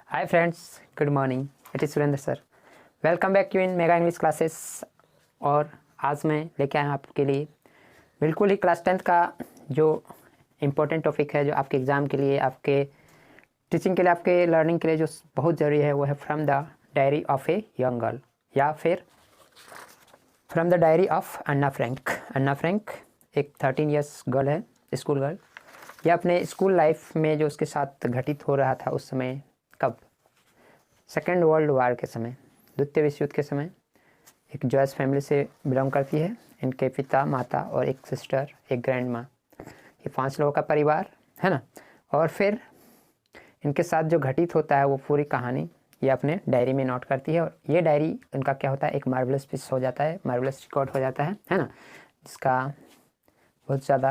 Hi friends, good morning. It is Surendra sir. Welcome back to in mega English classes. और आज मैं लेके आया हूँ आपके लिए बिल्कुल ही क्लास 10th का जो इम्पोर्टेंट टॉपिक है, जो आपके एग्ज़ाम के लिए, आपके टीचिंग के लिए, आपके लर्निंग के लिए जो बहुत ज़रूरी है, वो है from the diary of a young girl, या फिर from the diary of Anna Frank. Anna Frank एक 13 ईयर्स गर्ल है, स्कूल गर्ल। यह अपने स्कूल लाइफ में जो उसके साथ घटित हो रहा था उस समय, कब? सेकेंड वर्ल्ड वार के समय, द्वितीय विश्व युद्ध के समय। एक जॉयस फैमिली से बिलोंग करती है। इनके पिता, माता और एक सिस्टर, एक ग्रैंड माँ, ये 5 लोगों का परिवार है ना। और फिर इनके साथ जो घटित होता है वो पूरी कहानी ये अपने डायरी में नोट करती है। और ये डायरी इनका क्या होता है, एक मार्वलस पीस हो जाता है, मार्वलस रिकॉर्ड हो जाता है ना, जिसका बहुत ज़्यादा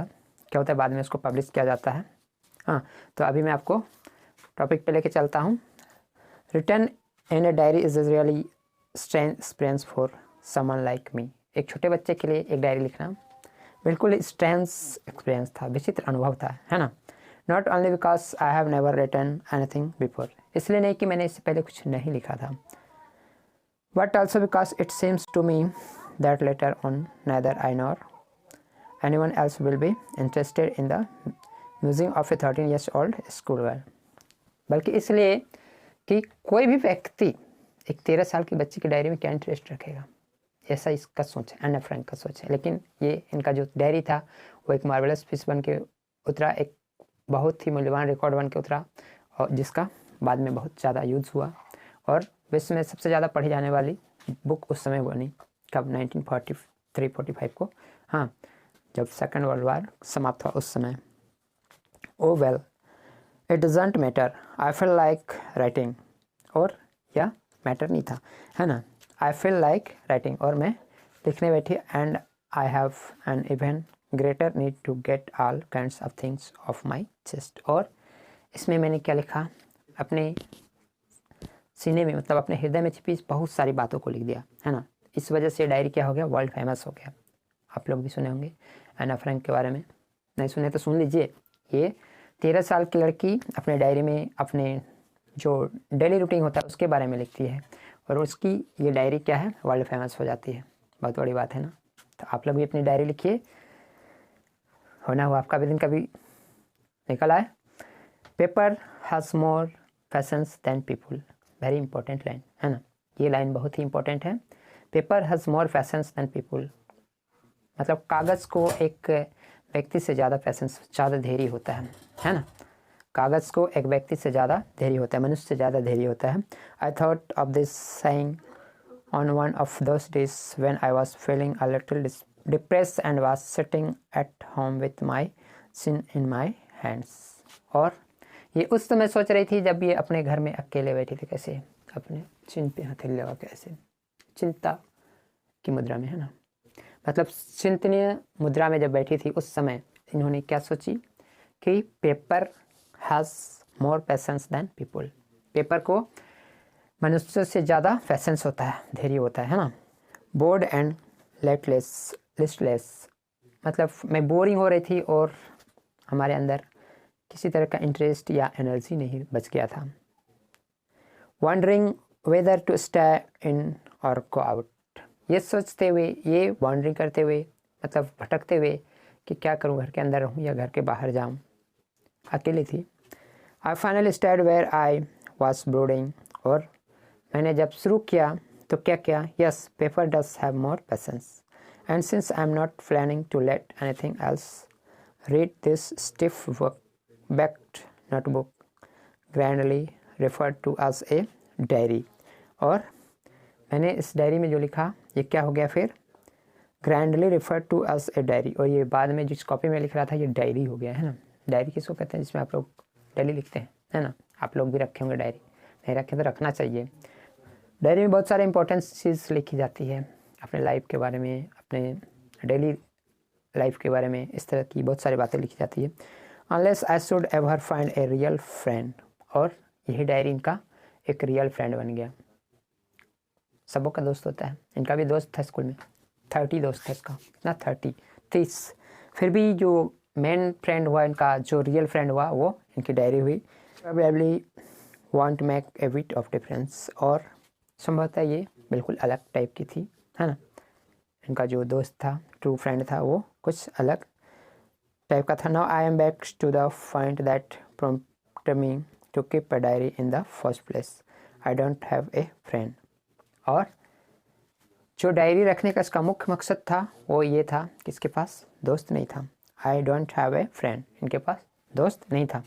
क्या होता है, बाद में उसको पब्लिश किया जाता है। हाँ, तो अभी मैं आपको टॉपिक पे लेके चलता हूँ। Return in a diary is really strange experience for someone like me. एक छोटे बच्चे के लिए एक डायरी लिखना बिल्कुल स्ट्रेंज एक्सपीरियंस था, विचित्र अनुभव था, है ना। Not only because I have never written anything before, इसलिए नहीं कि मैंने इससे पहले कुछ नहीं लिखा था, but also because it seems to me that later on neither I nor anyone else will be interested in the musing of a 13 years old school girl। बल्कि इसलिए कि कोई भी व्यक्ति एक 13 साल की बच्ची की डायरी में क्या इंटरेस्ट रखेगा, ऐसा इसका सोच है, अन्ना फ्रैंक का सोच है। लेकिन ये इनका जो डायरी था वो एक मार्वलस पीस बन के उतरा, एक बहुत ही मूल्यवान रिकॉर्ड बन के उतरा, और जिसका बाद में बहुत ज़्यादा यूज़ हुआ। और विश्व में सबसे ज़्यादा पढ़ी जाने वाली बुक उस समय बनी, कब? 1943-45 को, हाँ, जब सेकेंड वर्ल्ड वार समाप्त हुआ उस समय। Oh well, it doesn't matter, I feel like writing. और यह मैटर नहीं था, है ना। आई फील लाइक राइटिंग, और मैं लिखने बैठी। And I have an even greater need to get all kinds of things off my chest. और इसमें मैंने क्या लिखा, अपने सीने में, मतलब अपने हृदय में छिपी बहुत सारी बातों को लिख दिया, है ना। इस वजह से डायरी क्या हो गया, वर्ल्ड फेमस हो गया। आप लोग भी सुने होंगे अन्ना फ्रैंक के बारे में, नहीं सुने तो सुन लीजिए। ये 13 साल की लड़की अपने डायरी में अपने जो डेली रूटीन होता है उसके बारे में लिखती है, और उसकी ये डायरी क्या है, वर्ल्ड फेमस हो जाती है। बहुत बड़ी बात है ना। तो आप लोग भी अपनी डायरी लिखिए, होना हो आपका भी दिन कभी निकल आए। Paper has more patience than people, very important line, है ना। ये लाइन बहुत ही इंपॉर्टेंट है। Paper has more patience than people, मतलब कागज़ को एक व्यक्ति से ज़्यादा फैशंस, ज़्यादा धैर्य होता है ना। कागज़ को एक व्यक्ति से ज़्यादा धैर्य होता है, मनुष्य से ज़्यादा धैर्य होता है। I thought of this saying on one of those days when I was feeling a little depressed and was sitting at home with my chin in my hands. और ये उस समय सोच रही थी जब ये अपने घर में अकेले बैठी थी, कैसे अपने चिन पे हथेली लगा के, ऐसे चिंता की मुद्रा में, है ना। मतलब चिंतनीय मुद्रा में जब बैठी थी उस समय इन्होंने क्या सोची कि paper has more patience than people, पेपर को मनुष्य से ज़्यादा पैशंस होता है, धैर्य होता है ना। बोर्ड एंड लिस्टलेस, मतलब मैं बोरिंग हो रही थी और हमारे अंदर किसी तरह का इंटरेस्ट या एनर्जी नहीं बच गया था। Wondering whether to stay in और गो आउट, ये सोचते हुए, ये वॉन्डरिंग करते हुए, मतलब भटकते हुए कि क्या करूं, घर के अंदर रहूं या घर के बाहर जाऊं। अकेली थी। I finally stayed where I was brooding, और मैंने जब शुरू किया तो क्या किया, yes, paper does have more patience and since I am not planning to let anything else read this stiff backed notebook grandly referred to as a diary. और मैंने इस डायरी में जो लिखा ये क्या हो गया फिर, grandly refer to as a diary. और ये बाद में जिस कॉपी में लिख रहा था ये डायरी हो गया, है ना। डायरी किसको कहते हैं, जिसमें आप लोग डेली लिखते हैं, है ना। आप लोग भी रखे होंगे डायरी, नहीं रखे तो रखना चाहिए। डायरी में बहुत सारे इंपॉर्टेंट चीज़ लिखी जाती है, अपने लाइफ के बारे में, अपने डेली लाइफ के बारे में, इस तरह की बहुत सारी बातें लिखी जाती है। Unless I should ever find a real friend, और यही डायरी इनका एक रियल फ्रेंड बन गया। सबों का दोस्त होता है, इनका भी दोस्त था स्कूल में, 30 दोस्त थे इसका, कितना 30, फिर भी जो मेन फ्रेंड हुआ इनका, जो रियल फ्रेंड हुआ वो इनकी डायरी हुई। Probably want make a bit of difference, और संभवतः ये बिल्कुल अलग टाइप की थी, है ना। इनका जो दोस्त था, ट्रू फ्रेंड था, वो कुछ अलग टाइप का था। Now I am back to the point that prompted me to keep a diary in the first place. I don't have a friend. और जो डायरी रखने का इसका मुख्य मकसद था वो ये था कि इसके पास दोस्त नहीं था। I don't have a friend, इनके पास दोस्त नहीं था।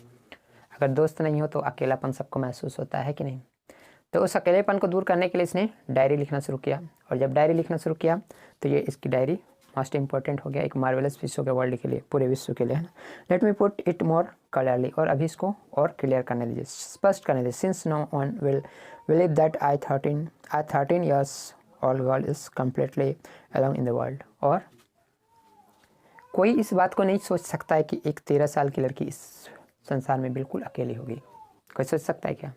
अगर दोस्त नहीं हो तो अकेलापन सबको महसूस होता है कि नहीं। तो उस अकेलेपन को दूर करने के लिए इसने डायरी लिखना शुरू किया, और जब डायरी लिखना शुरू किया तो ये इसकी डायरी मोस्ट इंपॉर्टेंट हो गया एक मार्वेलस विश्व के वर्ल्ड के लिए, पूरे विश्व के लिए, है ना। Let me put it more clearly, और अभी इसको और क्लियर करने दीजिए, स्पष्ट करने दीजिए। Since no one will believe that I 13 years old girl is completely alone in the world, और कोई इस बात को नहीं सोच सकता है कि एक 13 साल की लड़की इस संसार में बिल्कुल अकेली होगी। कोई सोच सकता है क्या?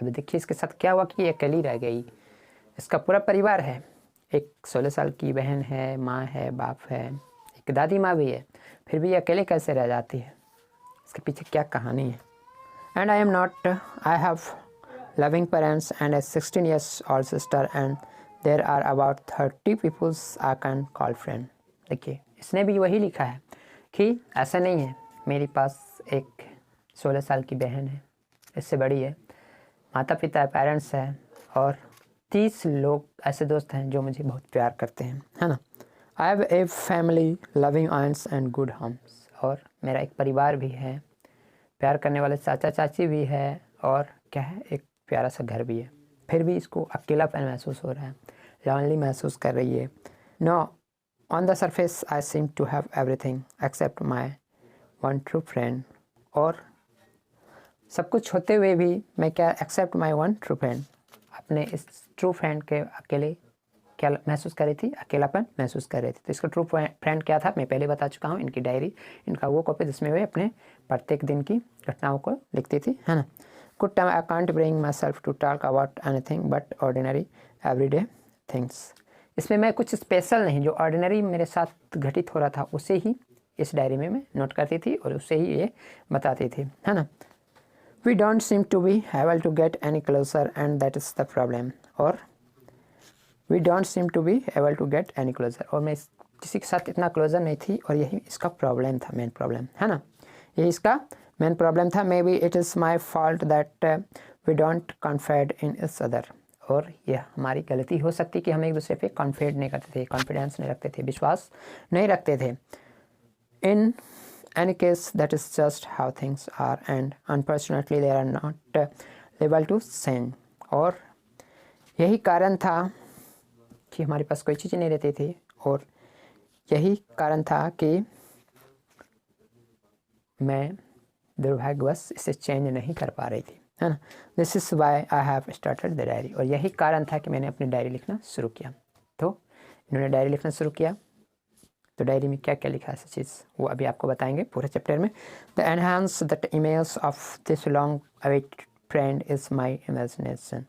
अभी देखिए इसके साथ क्या हुआ कि ये अकेली रह गई। इसका पूरा परिवार है, एक 16 साल की बहन है, माँ है, बाप है, एक दादी माँ भी है, फिर भी ये अकेले कैसे रह जाती है? इसके पीछे क्या कहानी है? And I am not, I have loving parents and a 16 years old sister and there are about 30 peoples I can call friend. देखिए इसने भी वही लिखा है कि ऐसा नहीं है, मेरे पास एक 16 साल की बहन है, इससे बड़ी है, माता पिता पेरेंट्स है, और 30 लोग ऐसे दोस्त हैं जो मुझे बहुत प्यार करते हैं, है ना। I have a family loving aunts and good homes, और मेरा एक परिवार भी है, प्यार करने वाले चाचा चाची भी है, और क्या है, एक प्यारा सा घर भी है। फिर भी इसको अकेलापन महसूस हो रहा है, लॉनली महसूस कर रही है। No, on the surface I seem to have everything except my one true friend, और सब कुछ होते हुए भी मैं क्या, except my one true friend, अपने इस ट्रू फ्रेंड के अकेले क्या महसूस कर रही थी, अकेलापन महसूस कर रही थी। तो इसका ट्रू फ्रेंड क्या था मैं पहले बता चुका हूँ। इनकी डायरी, इनका वो कॉपी जिसमें वे अपने प्रत्येक दिन की घटनाओं को लिखती थी, है ना। Good time I can't bring myself to talk about anything but ordinary everyday things. इसमें मैं कुछ स्पेशल नहीं, जो ऑर्डिनरी मेरे साथ घटित हो रहा था उसे ही इस डायरी में मैं नोट करती थी और उसे ही ये बताती थी, है ना। We don't seem to be able to get any closer and that is the problem, और we don't seem to be able to get any closer, और मैं किसी के साथ इतना क्लोजर नहीं थी, और यही इसका प्रॉब्लम था, मेन प्रॉब्लम, है ना। यही इसका मेन प्रॉब्लम था। Maybe it is my fault that we don't confide in each other, और यह हमारी गलती हो सकती कि हम एक दूसरे पे कॉन्फिड नहीं करते थे, कॉन्फिडेंस नहीं रखते थे, विश्वास नहीं रखते थे। इन any case that is just how things are and unfortunately they are not able to send, और यही कारण था कि हमारे पास कोई चीज़ नहीं रहती थी, और यही कारण था कि मैं दुर्भाग्यवश इसे चेंज नहीं कर पा रही थी, है ना। This is why I have started the diary, और यही कारण था कि मैंने अपनी डायरी लिखना शुरू किया। तो इन्होंने डायरी लिखना शुरू किया, तो डायरी में क्या क्या लिखा है ऐसी चीज़ वो अभी आपको बताएंगे पूरे चैप्टर में। The enhance that image of this long awaited friend is my imagination.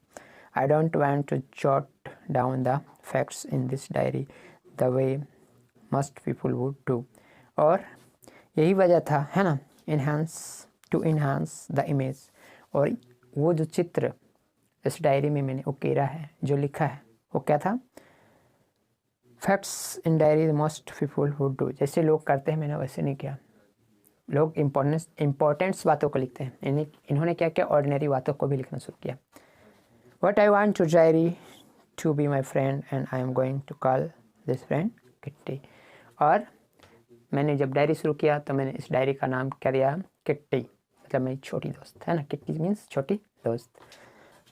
I don't want to jot down the facts in this diary the way most people would do, और यही वजह था, है ना, इन्हांस द इमेज, और वो जो चित्र इस डायरी में मैंने उकेरा है, जो लिखा है वो क्या था, facts in diary most people would do, जैसे लोग करते हैं मैंने वैसे नहीं किया। लोग इम्पोर्टेंट्स बातों को लिखते हैं, इन्होंने क्या किया, ऑर्डिनरी बातों को भी लिखना शुरू किया। What I want to diary to be my friend and I am going to call this friend Kitty, और मैंने जब डायरी शुरू किया तो मैंने इस डायरी का नाम क्या दिया, किट्टी, मतलब मेरी छोटी दोस्त, है ना। किट्टी मीन्स छोटी दोस्त।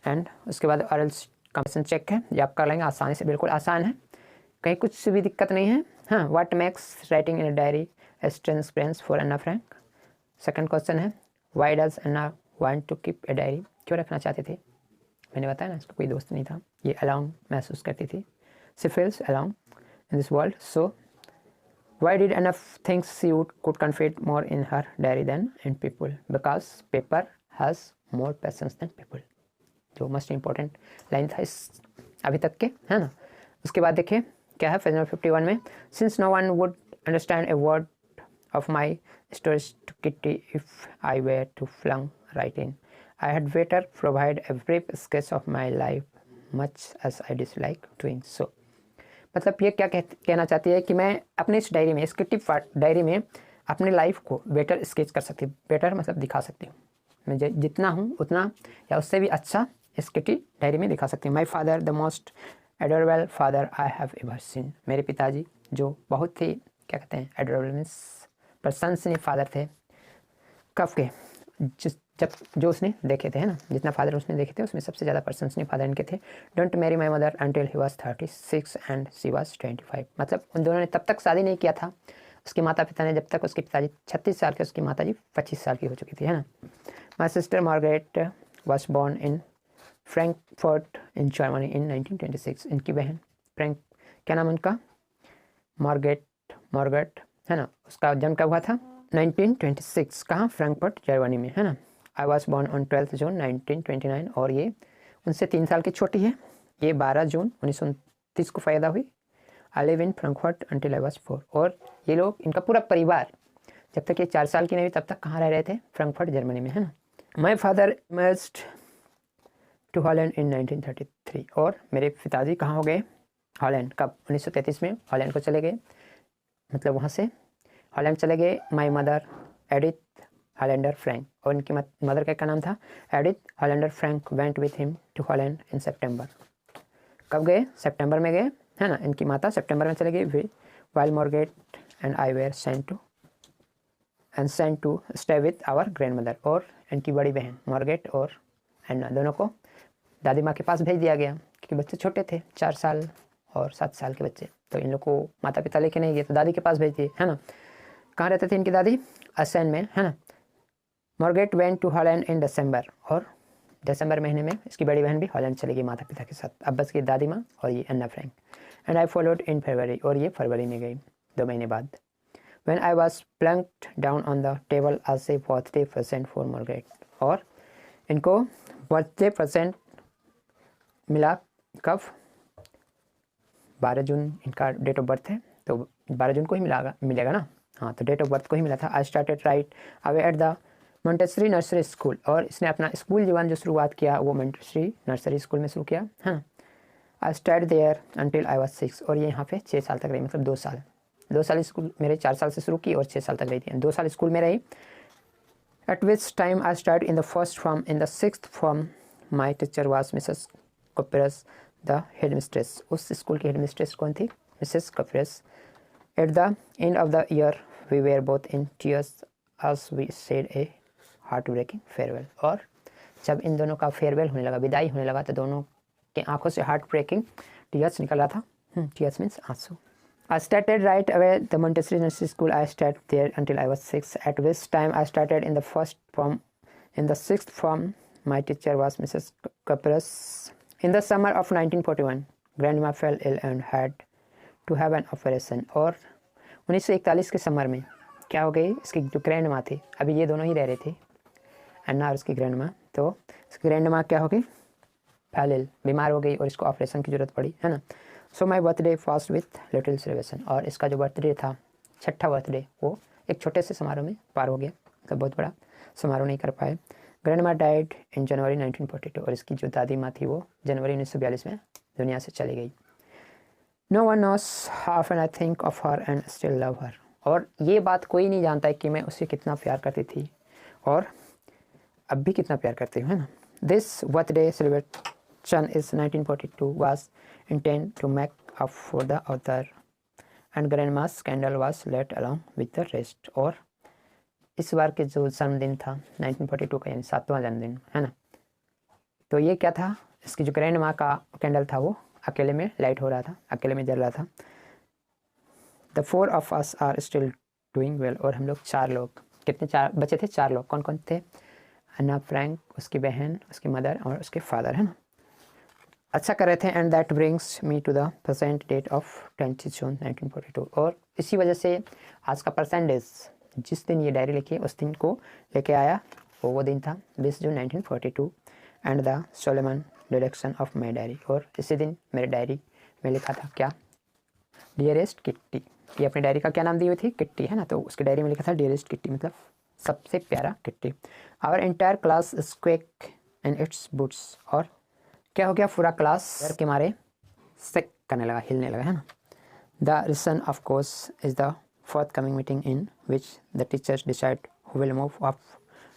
एंड उसके बाद ऑरल कंप्रेशन चेक है, ये आप कर लेंगे आसानी से, बिल्कुल आसान है, कहीं कुछ भी दिक्कत नहीं है। हाँ, what makes writing in a diary as transparence for Anne Frank. Second question है, why does Anne want to keep a diary, क्यों रखना चाहते थे। मैंने बताया ना, इसका कोई दोस्त नहीं था, ये अलोन महसूस करती थी, she feels alone in this world. So why did Anne thinks she could confide more in her diary than in people, because paper has more patience than people, जो मोस्ट इंपॉर्टेंट लाइन था इस अभी तक के, है ना। उसके बाद देखिए क्या है पेज नंबर 51 में, since no one would understand a word of my stories to Kitty if I were to flung right in, I had better provide a brief sketch of my life much as I dislike doing so. मतलब ये क्या कहना चाहती है कि मैं अपने इस डायरी में, इस किट्टी डायरी में अपनी लाइफ को बेटर स्केच कर सकती हूँ। बेटर मतलब दिखा सकती हूँ, मैं जितना हूँ उतना या उससे भी अच्छा इस किट्टी डायरी में दिखा सकती हूँ। My father the most adorable father I have ever seen. मेरे पिताजी जो बहुत ही क्या कहते हैं, एडोरेबल मीन्स प्रशंसनीय फादर थे। कब के, जब जो उसने देखे थे, है ना, जितना फादर उसने देखे थे उसमें सबसे ज़्यादा प्रशंसनीय फादर इनके थे। Don't marry my mother until he was 36 and she was 25। मतलब उन दोनों ने तब तक शादी नहीं किया था, उसके माता पिता ने, जब तक उसके पिताजी 36 साल के, उसकी माता जी 25 साल की हो चुकी थी, है ना। My sister Margaret was born in Frankfurt in Germany in 1926। इनकी बहन फ्रैंक, क्या नाम उनका, मार्गरेट, है ना, उसका जन्म कब हुआ था, 1926। कहाँ, फ्रैंकफर्ट जर्मनी में, है ना। आई वॉज बॉर्न ऑन 12 जून 1929। और ये उनसे 3 साल की छोटी है। ये 12 जून 1929 को पैदा हुई। I live in Frankfurt until I was 4। और ये लोग, इनका पूरा परिवार जब तक ये 4 साल की नहीं हुई तब तक कहाँ रह रहे थे, फ्रैंकफर्ट जर्मनी में, है ना। My father emigrated to Holland in 1933। और मेरे पिताजी कहाँ हो गए, हॉलैंड, कब, 1933 में हॉलैंड को चले गए, मतलब वहाँ से हॉलैंड चले गए। My mother Edith Hollander Frank. और इनकी मदर का क्या नाम था, Edith Hollander Frank. Went with him to Holland in September. कब गए, सितंबर में गए, है ना। इनकी माता सितंबर में चले गई। While Margaret and I were sent to stay with our grandmother. और इनकी बड़ी बहन मार्गरेट और एन्ना दोनों को दादी माँ के पास भेज दिया गया, क्योंकि बच्चे छोटे थे, 4 साल और 7 साल के बच्चे, तो इन लोग को माता पिता लेके नहीं गए, तो दादी के पास भेज दिए, है ना। कहाँ रहते थे इनकी दादी, असेन में, है ना। मार्गरेट वेंट टू हॉलैंड इन दिसंबर। और दिसंबर महीने में इसकी बड़ी बहन भी हॉलैंड चली गई माता पिता के साथ। अब बस की दादी माँ और ये Anne Frank. And I followed in February. और ये फरवरी में गई, 2 महीने बाद। When I was plunked down on the table as a birthday present for Margaret. और इनको बर्थडे प्रेजेंट मिला कब, 12 जून इनका डेट ऑफ बर्थ है, तो 12 जून को ही मिलेगा ना, हाँ, तो डेट ऑफ बर्थ को ही मिला था। I started right away at the Montessori nursery school. और इसने अपना स्कूल जीवन जो शुरुआत किया वो मोंटेसरी नर्सरी स्कूल में शुरू किया, हाँ। I study there until I was 6। और ये यहाँ पे 6 साल तक रही, मतलब 2 साल स्कूल, मेरे 4 साल से शुरू की और 6 साल तक रही थी, 2 साल स्कूल में रही। At which time I started in the first form. In the 6th form my teacher was Mrs Kuperus the headmistress. उस स्कूल की हेड मिस्ट्रेस कौन थी, Mrs Kuperus. At the end of the year we were both in tears as we said a heartbreaking farewell. और जब इन दोनों का farewell होने लगा, विदाई होने लगा, तो दोनों के आंखों से हार्ट ब्रेकिंग टीयर्स निकल रहा था। टीयर्स मीन्स आंसू। I started right away the Montessori Nursery School. I stayed there until I was 6, at which time I started in the first form. In the 6th form, my teacher was Mrs. Capras. In the summer of 1941, grandma fell ill and had to have an operation. और 1941 के summer में क्या हो गई, इसकी जो grand माँ थी, अभी ये दोनों ही रह रहे थे, अन्ना और उसकी ग्रैंड माँ, तो इसकी ग्रैंड माँ क्या हो गई, फैल इल, बीमार हो गई और इसको ऑपरेशन की ज़रूरत पड़ी, है ना। So my birthday passed with little celebration. और इसका जो बर्थडे था, 6ठा बर्थडे, वो एक छोटे से समारोह में पार हो गया, मतलब बहुत बड़ा समारोह नहीं कर पाए। ग्रैंड माँ डाइड इन जनवरी 1942। और इसकी जो दादी माँ थी वो जनवरी 1942 में दुनिया से चली गई। No one knows how often I think of her and still love her. और ये बात कोई नहीं जानता है कि मैं उससे कितना प्यार करती थी और अब भी कितना प्यार करती हूँ, है ना। This birthday celebration is 1942 was intended to make up for the other and grandma's scandal was let along with the rest। और इस बार के जो जन्मदिन था 1942 का, यानी 7वां जन्मदिन, है ना, तो ये क्या था, इसकी जो ग्रैंड माँ का कैंडल था वो अकेले में लाइट हो रहा था, अकेले में जल रहा था। The 4 of us are still doing well। और हम लोग 4 लोग, कितने, 4 बचे थे, 4 लोग, कौन कौन थे, अन्ना फ्रैंक, उसकी बहन, उसकी मदर और उसके फादर, है ना, अच्छा कर रहे थे। And that brings me to the present date of 20 जून 1942। और इसी वजह से आज का परसेंटेज, जिस दिन ये डायरी लिखी उस दिन को लेके आया, वो दिन था 20 जून 1942। And the solemn direction of my diary. और इसी दिन मेरे डायरी में लिखा था क्या, डियरेस्ट किट्टी। ये अपनी डायरी का क्या नाम दी हुई थी, किट्टी, है ना, तो उसकी डायरी में लिखा था डियरेस्ट किट्टी, मतलब सबसे प्यारा Kitty. Our entire class squeak in its boots. और क्या हो गया, पूरा क्लास डर के मारे सेक करने लगा, हिलने लगा, है ना। The reason of course is the forthcoming meeting in which the teachers decide who will move up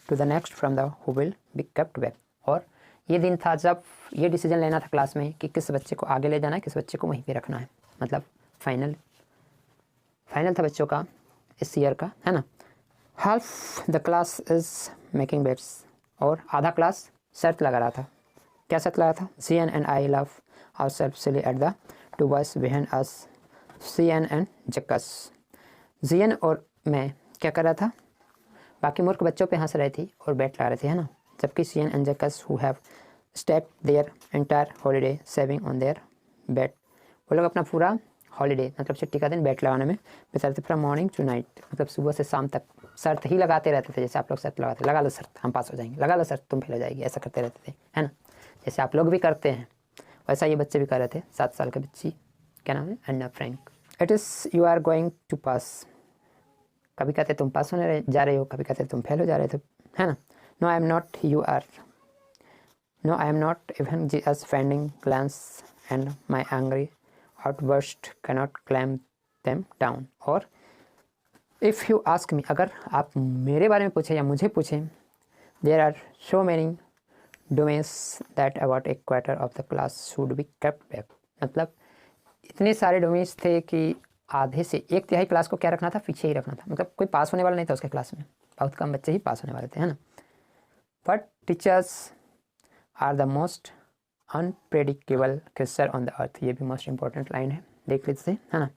to the next from the who will be kept back। और ये दिन था जब ये डिसीजन लेना था क्लास में कि किस बच्चे को आगे ले जाना है, किस बच्चे को वहीं पे रखना है। मतलब फाइनल था बच्चों का इस ईयर का, है ना। Half the class is making bets. और आधा क्लास शर्त लगा रहा था। क्या शर्त लगा था? CN and I love ourselves silly at the two boys behind us, CN and Jackus। जियन और मैं क्या कर रहा था, बाकी मूर्ख बच्चों पे हंस रहे थे और बैट लगा रहे थे, है ना। जबकि CN and Jacques who have step their entire holiday saving on their bat, वो लोग अपना पूरा हॉलीडे मतलब छुट्टी का दिन बैट लगाने में बिताते फ्रॉम मॉर्निंग टू नाइट। मतलब सुबह से शाम तक शर्त ही लगाते रहते थे। जैसे आप लोग शर्त लगाते, लगा लो शर्त हम पास हो जाएंगे, लगा लो शर्त तुम फेल हो जाएगी, ऐसा करते रहते थे, है ना। जैसे आप लोग भी करते हैं वैसा ये बच्चे भी कर रहे थे। 7 साल के बच्ची, क्या नाम है, Anna Frank. It is you are going to pass. कभी कहते तुम पास होने जा रहे हो, कभी कहते तुम फेल हो जा रहे थे, है ना। No I am not, you are. No I am not even just fending glance and my angry outburst cannot calm them down. और इफ़ यू आस्क मी, अगर आप मेरे बारे में पूछें या मुझे पूछें, there are so many domains that about a quarter of the class should be kept back. मतलब इतने सारे डोमेन्स थे कि आधे से 1/3 क्लास को क्या रखना था, पीछे ही रखना था। मतलब कोई पास होने वाला नहीं था उसके क्लास में, बहुत कम बच्चे ही पास होने वाले थे, है ना। But teachers are the most unpredictable creature on the earth. ये भी मोस्ट इंपॉर्टेंट लाइन है, देख लीजिए, है ना।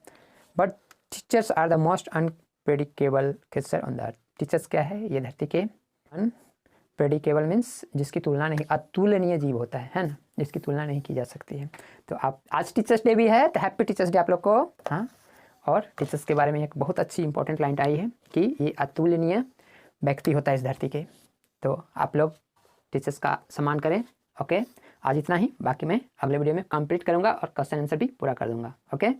But teachers are the most unpredictable creature on the earth. Teachers क्या है, ये धरती के अनप्रेडिक्टेबल मीन्स जिसकी तुलना नहीं, अतुलनीय जीव होता है ना, जिसकी तुलना नहीं की जा सकती है। तो आप आज टीचर्स डे भी है, तो हैप्पी टीचर्स डे आप लोग को। हाँ, और टीचर्स के बारे में एक बहुत अच्छी इंपॉर्टेंट लाइन आई है कि ये अतुलनीय व्यक्ति होता है इस धरती के। तो आप लोग टीचर्स का सम्मान करें। ओके, आज इतना ही, बाकी मैं अगले वीडियो में कंप्लीट करूँगा और क्वेश्चन आंसर भी पूरा कर दूँगा। ओके।